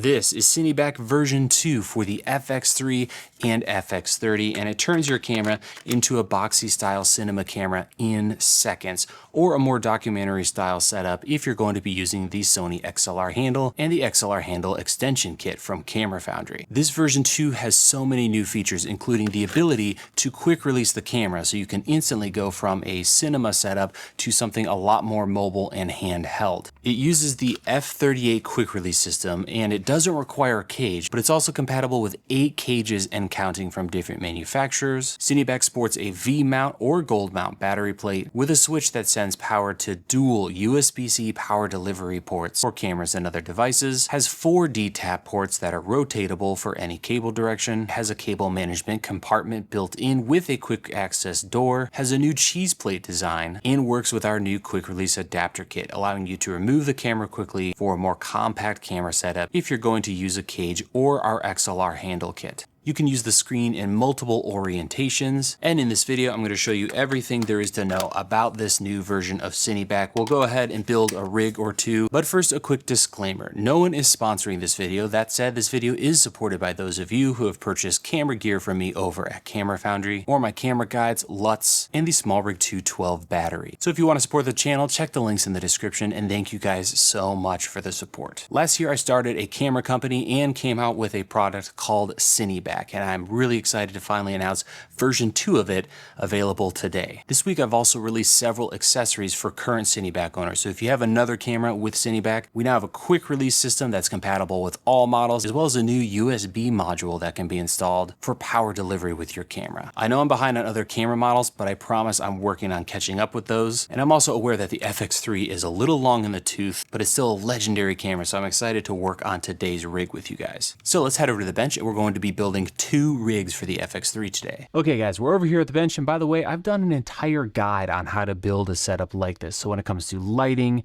This is CineBack version 2 for the FX3 and FX30, and it turns your camera into a boxy style cinema camera in seconds, or a more documentary style setup if you're going to be using the Sony XLR handle and the XLR handle extension kit from Camera Foundry. This version 2 has so many new features, including the ability to quick release the camera so you can instantly go from a cinema setup to something a lot more mobile and handheld. It uses the F38 quick release system, and it doesn't require a cage, but it's also compatible with 8 cages and counting from different manufacturers. CineBack sports a V mount or gold mount battery plate with a switch that sends power to dual USB-C power delivery ports for cameras and other devices, has 4 D-tap ports that are rotatable for any cable direction, has a cable management compartment built in with a quick access door, has a new cheese plate design, and works with our new quick release adapter kit, allowing you to remove the camera quickly for a more compact camera setup if you're going to use a cage or our XLR handle kit. You can use the screen in multiple orientations, and in this video I'm going to show you everything there is to know about this new version of CineBack. We'll go ahead and build a rig or two, but first a quick disclaimer. No one is sponsoring this video. That said, this video is supported by those of you who have purchased camera gear from me over at Camera Foundry, or my camera guides, LUTs, and the SmallRig 212 battery. So if you want to support the channel, check the links in the description, and thank you guys so much for the support. Last year I started a camera company and came out with a product called CineBack, and I'm really excited to finally announce version 2 of it available today. This week I've also released several accessories for current CineBack owners. So if you have another camera with CineBack, we now have a quick release system that's compatible with all models, as well as a new USB module that can be installed for power delivery with your camera. I know I'm behind on other camera models, but I promise I'm working on catching up with those. And I'm also aware that the FX3 is a little long in the tooth, but it's still a legendary camera, so I'm excited to work on today's rig with you guys. So let's head over to the bench, and we're going to be building 2 rigs for the FX3 today. Okay guys, we're over here at the bench, and by the way, I've done an entire guide on how to build a setup like this. So when it comes to lighting,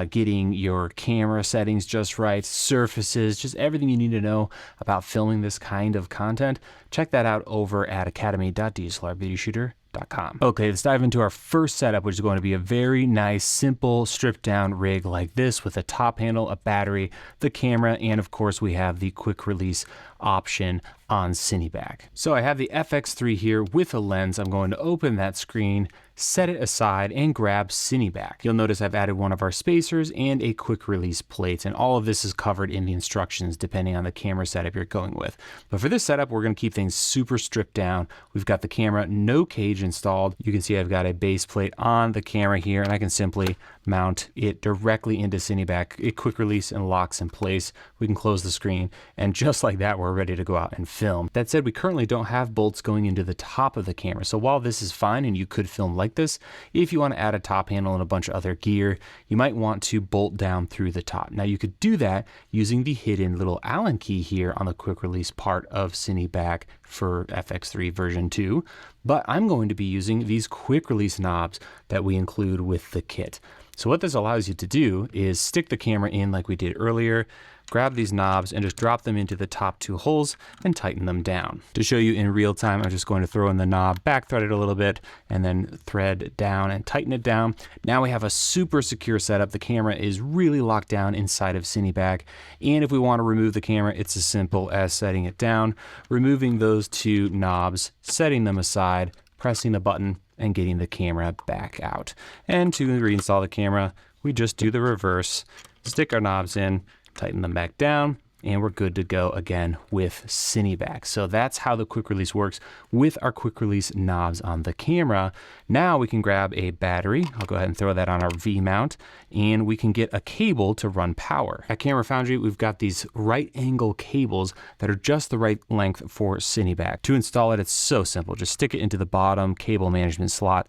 getting your camera settings just right, surfaces, just everything you need to know about filming this kind of content, check that out over at academy.dslrvideoshooter.com. Okay, let's dive into our first setup, which is going to be a very nice, simple, stripped down rig like this with a top handle, a battery, the camera, and of course we have the quick release option on CineBack. So I have the FX3 here with a lens. I'm going to open that screen, set it aside, and grab CineBack. You'll notice I've added one of our spacers and a quick release plate, and all of this is covered in the instructions depending on the camera setup you're going with. But for this setup, we're going to keep things super stripped down. We've got the camera, no cage installed. You can see I've got a base plate on the camera here, and I can simply mount it directly into CineBack. It quick release and locks in place. We can close the screen, and just like that, we're ready to go out and film. That said, we currently don't have bolts going into the top of the camera. So while this is fine and you could film like this, if you want to add a top handle and a bunch of other gear, you might want to bolt down through the top. Now you could do that using the hidden little Allen key here on the quick release part of CineBack for FX3 version 2, but I'm going to be using these quick release knobs that we include with the kit. So what this allows you to do is stick the camera in like we did earlier, grab these knobs and just drop them into the top 2 holes and tighten them down. To show you in real time, I'm just going to throw in the knob, back thread it a little bit, and then thread down and tighten it down. Now we have a super secure setup. The camera is really locked down inside of CineBack, and if we want to remove the camera, it's as simple as setting it down, removing those 2 knobs, setting them aside, pressing the button, and getting the camera back out. And to reinstall the camera, we just do the reverse, stick our knobs in, tighten them back down, and we're good to go again with CineBack. So that's how the quick release works with our quick release knobs on the camera. Now we can grab a battery. I'll go ahead and throw that on our V mount, and we can get a cable to run power. At Camera Foundry, we've got these right angle cables that are just the right length for CineBack. To install it, it's so simple. Just stick it into the bottom cable management slot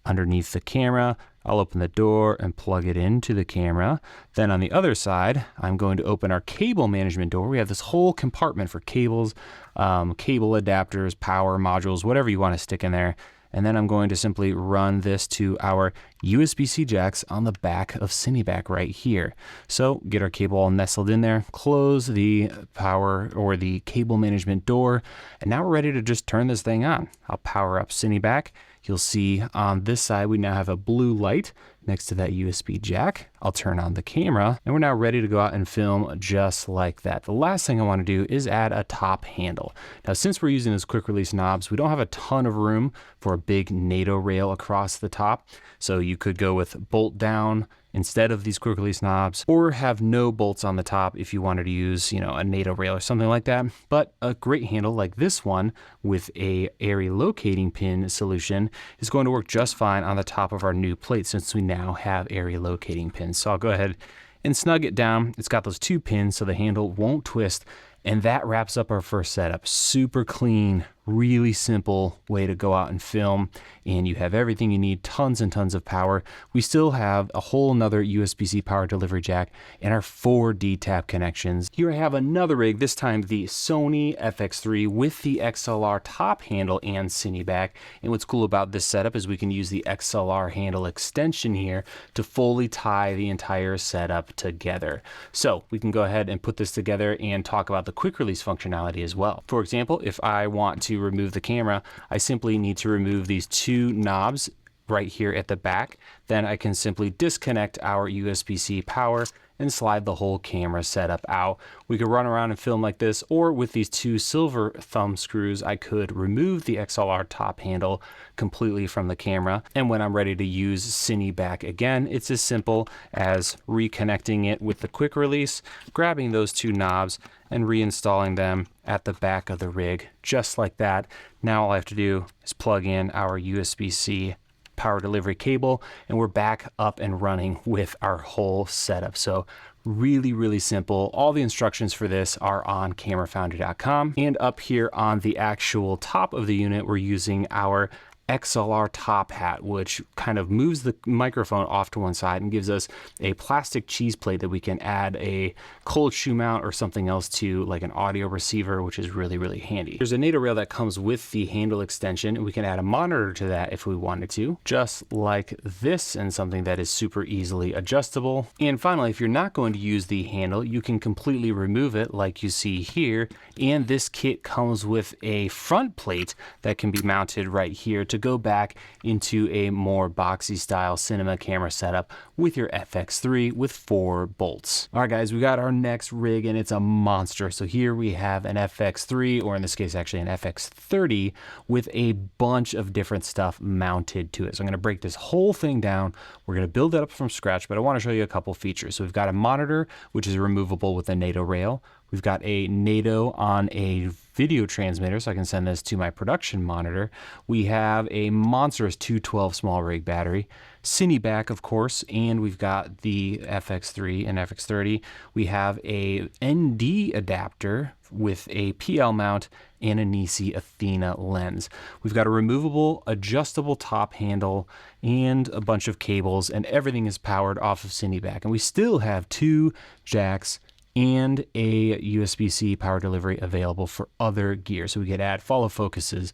underneath the camera. I'll open the door and plug it into the camera. Then on the other side, I'm going to open our cable management door. We have this whole compartment for cables, cable adapters, power modules, whatever you want to stick in there. And then I'm going to simply run this to our USB-C jacks on the back of CineBack right here. So get our cable all nestled in there, close the power or the cable management door, and now we're ready to just turn this thing on. I'll power up CineBack. You'll see on this side we now have a blue light next to that USB jack. I'll turn on the camera and we're now ready to go out and film just like that. The last thing I want to do is add a top handle. Now, since we're using those quick release knobs, we don't have a ton of room for a big NATO rail across the top. So you could go with bolt down instead of these quick release knobs, or have no bolts on the top if you wanted to use, you know, a NATO rail or something like that. But a great handle like this one with a area locating pin solution is going to work just fine on the top of our new plate since we now have area locating pins. So I'll go ahead and snug it down. It's got those 2 pins so the handle won't twist. And that wraps up our first setup. Super clean, really simple way to go out and film. And you have everything you need, tons and tons of power. We still have a whole nother USB-C power delivery jack and our 4 D-tap connections. Here I have another rig, this time the Sony FX3 with the XLR top handle and CineBack. And what's cool about this setup is we can use the XLR handle extension here to fully tie the entire setup together. So we can go ahead and put this together and talk about the quick release functionality as well. For example, if I want to remove the camera, I simply need to remove these 2 knobs right here at the back. Then I can simply disconnect our USB-C power and slide the whole camera setup out. We could run around and film like this, or with these 2 silver thumb screws, I could remove the XLR top handle completely from the camera. And when I'm ready to use CineBack again, it's as simple as reconnecting it with the quick release, grabbing those 2 knobs and reinstalling them at the back of the rig, just like that. Now all I have to do is plug in our USB-C power delivery cable and we're back up and running with our whole setup. So really, really simple. All the instructions for this are on camerafoundry.com, and up here on the actual top of the unit, we're using our XLR top hat, which kind of moves the microphone off to one side and gives us a plastic cheese plate that we can add a cold shoe mount or something else to, like an audio receiver, which is really, really handy. There's a NATO rail that comes with the handle extension, and we can add a monitor to that if we wanted to, just like this, and something that is super easily adjustable. And finally, if you're not going to use the handle, you can completely remove it like you see here. And this kit comes with a front plate that can be mounted right here to go back into a more boxy style cinema camera setup with your FX3 with 4 bolts. All right, guys, we got our next rig and it's a monster. So here we have an FX3, or in this case, actually an FX30 with a bunch of different stuff mounted to it. So I'm gonna break this whole thing down. We're gonna build it up from scratch, but I wanna show you a couple features. So we've got a monitor, which is removable with a NATO rail. We've got a NATO on a video transmitter, so I can send this to my production monitor. We have a monstrous 212 small rig battery, CineBack, of course, and we've got the FX3 and FX30. We have a ND adapter with a PL mount and a Nisi Athena lens. We've got a removable, adjustable top handle and a bunch of cables, and everything is powered off of CineBack. And we still have 2 jacks and a USB-C power delivery available for other gear. So we could add follow focuses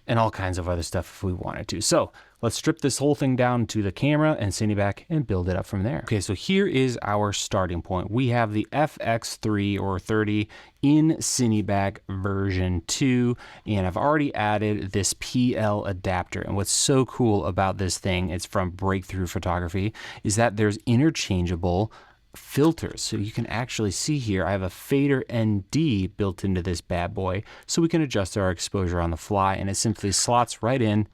and all kinds of other stuff if we wanted to. So let's strip this whole thing down to the camera and CineBack and build it up from there. Okay, so here is our starting point. We have the FX3 or 30 in CineBack version 2, and I've already added this PL adapter. And what's so cool about this thing, it's from Breakthrough Photography, is that there's interchangeable filters. So you can actually see here, I have a fader ND built into this bad boy, so we can adjust our exposure on the fly, and it simply slots right in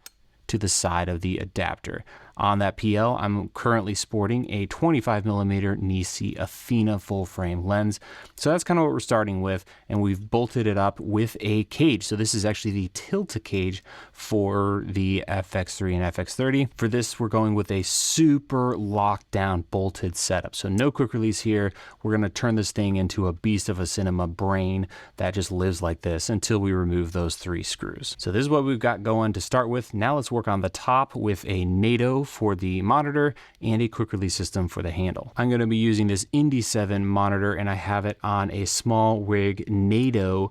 to the side of the adapter. On that PL, I'm currently sporting a 25mm Nisi Athena full frame lens. So that's kind of what we're starting with, and we've bolted it up with a cage. So this is actually the tilt cage for the FX3 and FX30. For this, we're going with a super locked down bolted setup. So no quick release here. We're gonna turn this thing into a beast of a cinema brain that just lives like this until we remove those 3 screws. So this is what we've got going to start with. Now let's work on the top with a NATO for the monitor and a quick release system for the handle. I'm going to be using this Indy 7 monitor, and I have it on a small rig NATO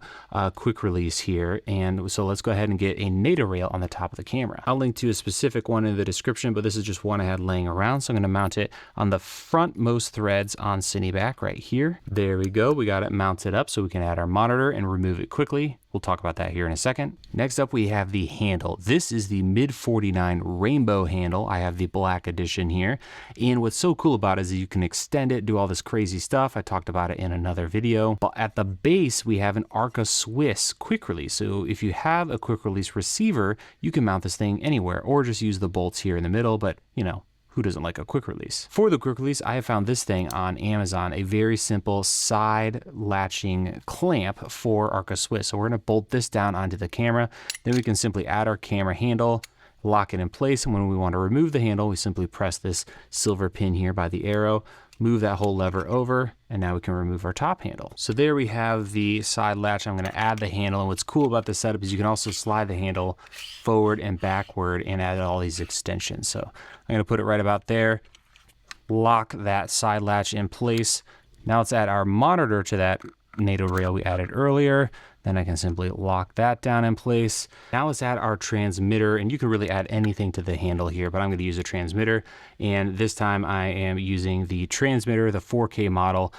quick release here. And so let's go ahead and get a NATO rail on the top of the camera. I'll link to a specific one in the description, but this is just one I had laying around. So I'm going to mount it on the frontmost threads on CineBack right here. There we go. We got it mounted up so we can add our monitor and remove it quickly. We'll talk about that here in a second. Next up, we have the handle. This is the mid 49 rainbow handle. I have the black edition here. And what's so cool about it is that you can extend it, do all this crazy stuff. I talked about it in another video. But at the base, we have an Arca Swiss quick release. So if you have a quick release receiver, you can mount this thing anywhere or just use the bolts here in the middle. But, you know, who doesn't like a quick release? For the quick release, I have found this thing on Amazon, a very simple side latching clamp for Arca Swiss. So we're gonna bolt this down onto the camera. Then we can simply add our camera handle, lock it in place. And when we want to remove the handle, we simply press this silver pin here by the arrow, move that whole lever over, and now we can remove our top handle. So there we have the side latch. I'm gonna add the handle. And what's cool about this setup is you can also slide the handle forward and backward and add all these extensions. So I'm gonna put it right about there, lock that side latch in place. Now let's add our monitor to that NATO rail we added earlier. Then I can simply lock that down in place. Now let's add our transmitter, and you can really add anything to the handle here, but I'm going to use a transmitter. And this time I am using the transmitter, the 4K model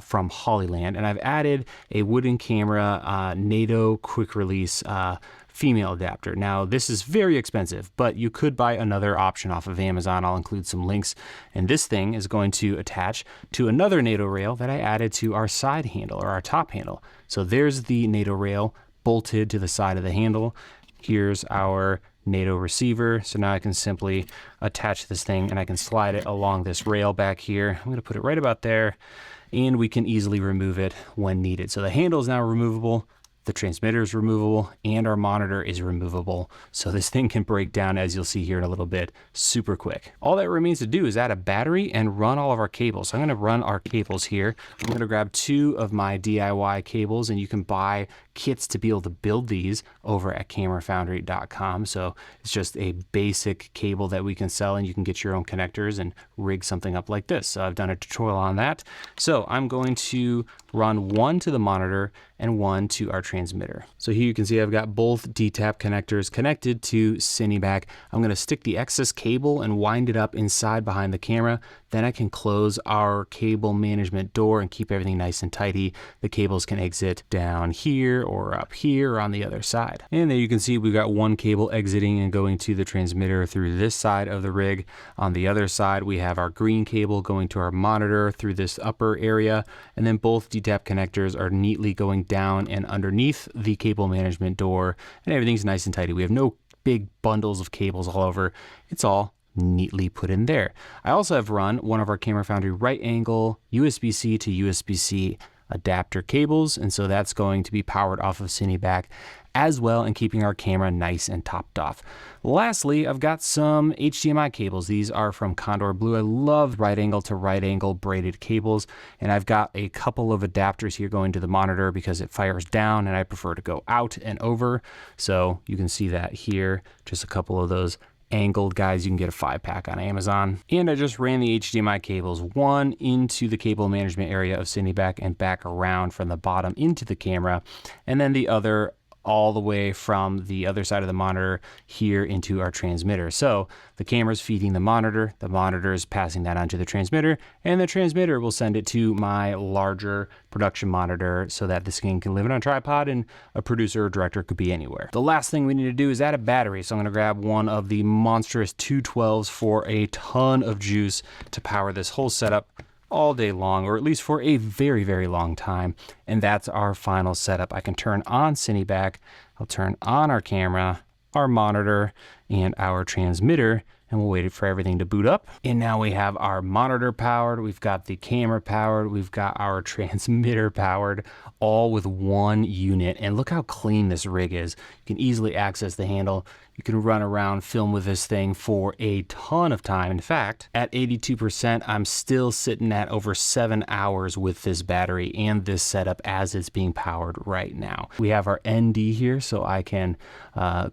from Hollyland. And I've added a wooden camera NATO quick release female adapter. Now this is very expensive, but you could buy another option off of Amazon. I'll include some links. And this thing is going to attach to another NATO rail that I added to our side handle or our top handle. So there's the NATO rail bolted to the side of the handle. Here's our NATO receiver. So now I can simply attach this thing and I can slide it along this rail back here. I'm going to put it right about there, and we can easily remove it when needed. So the handle is now removable. The transmitter is removable, and our monitor is removable. So this thing can break down, as you'll see here in a little bit, super quick. All that remains to do is add a battery and run all of our cables. So I'm gonna run our cables here. I'm gonna grab 2 of my DIY cables, and you can buy kits to be able to build these over at camerafoundry.com. So it's just a basic cable that we can sell, and you can get your own connectors and rig something up like this. So I've done a tutorial on that. So I'm going to run 1 to the monitor and 1 to our transmitter. So here you can see I've got both D-tap connectors connected to CineBack. I'm going to stick the excess cable and wind it up inside behind the camera. Then I can close our cable management door and keep everything nice and tidy. The cables can exit down here or up here or on the other side. And there you can see we've got 1 cable exiting and going to the transmitter through this side of the rig. On the other side, we have our green cable going to our monitor through this upper area. And then both D-tap connectors are neatly going down and underneath the cable management door, and everything's nice and tidy. We have no big bundles of cables all over. It's all neatly put in there. I also have run one of our Camera Foundry right angle USB-C to USB-C adapter cables, and so that's going to be powered off of CineBack as well, and keeping our camera nice and topped off. Lastly, I've got some HDMI cables. These are from Condor Blue. I love right angle to right angle braided cables, and I've got a couple of adapters here going to the monitor because it fires down and I prefer to go out and over. So you can see that here, just a couple of those angled guys. You can get a 5-pack on Amazon. And I just ran the HDMI cables, 1 into the cable management area of CineBack and back around from the bottom into the camera, and then the other all the way from the other side of the monitor here into our transmitter. So the camera's feeding the monitor is passing that onto the transmitter, and the transmitter will send it to my larger production monitor so that this thing can live on a tripod and a producer or director could be anywhere. The last thing we need to do is add a battery. So I'm gonna grab one of the monstrous 212s for a ton of juice to power this whole setup all day long, or at least for a very, very long time. And that's our final setup. I can turn on CineBack, I'll turn on our camera, our monitor, and our transmitter, and we'll wait for everything to boot up. And now we have our monitor powered, we've got the camera powered, we've got our transmitter powered, all with 1 unit. And look how clean this rig is. You can easily access the handle. You can run around, film with this thing for a ton of time. In fact, at 82%, I'm still sitting at over 7 hours with this battery and this setup as it's being powered right now. We have our ND here, so I can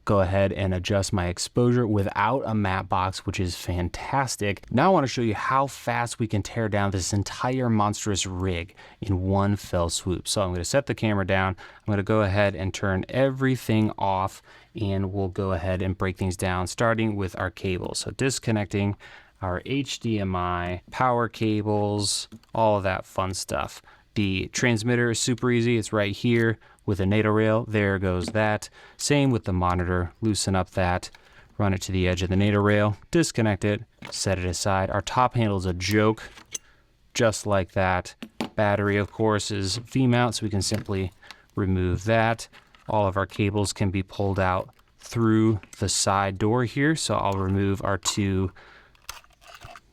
go ahead and adjust my exposure without a matte box, which is fantastic. Now I want to show you how fast we can tear down this entire monstrous rig in one fell swoop. So I'm going to set the camera down. I'm going to go ahead and turn everything off, and we'll go ahead and break things down, starting with our cables. So disconnecting our HDMI, power cables, all of that fun stuff. The transmitter is super easy. It's right here with a NATO rail. There goes that. Same with the monitor. Loosen up that, run it to the edge of the NATO rail, disconnect it, set it aside. Our top handle is a joke, just like that. Battery, of course, is V-mount, so we can simply remove that. All of our cables can be pulled out through the side door here, so I'll remove our 2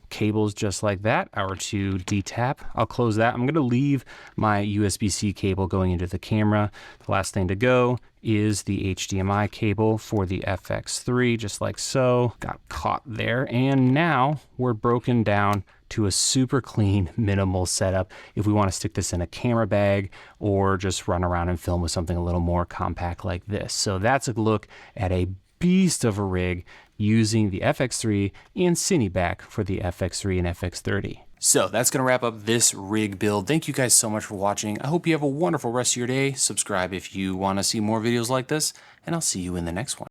cables just like that, our 2 D-tap. I'll close that. I'm going to leave my USB-C cable going into the camera. The last thing to go is the HDMI cable for the FX3, just like so. Got caught there, and now we're broken down to a super clean, minimal setup if we want to stick this in a camera bag or just run around and film with something a little more compact like this. So that's a look at a beast of a rig using the FX3 and CineBack for the FX3 and FX30. So that's going to wrap up this rig build. Thank you guys so much for watching. I hope you have a wonderful rest of your day. Subscribe if you want to see more videos like this, and I'll see you in the next one.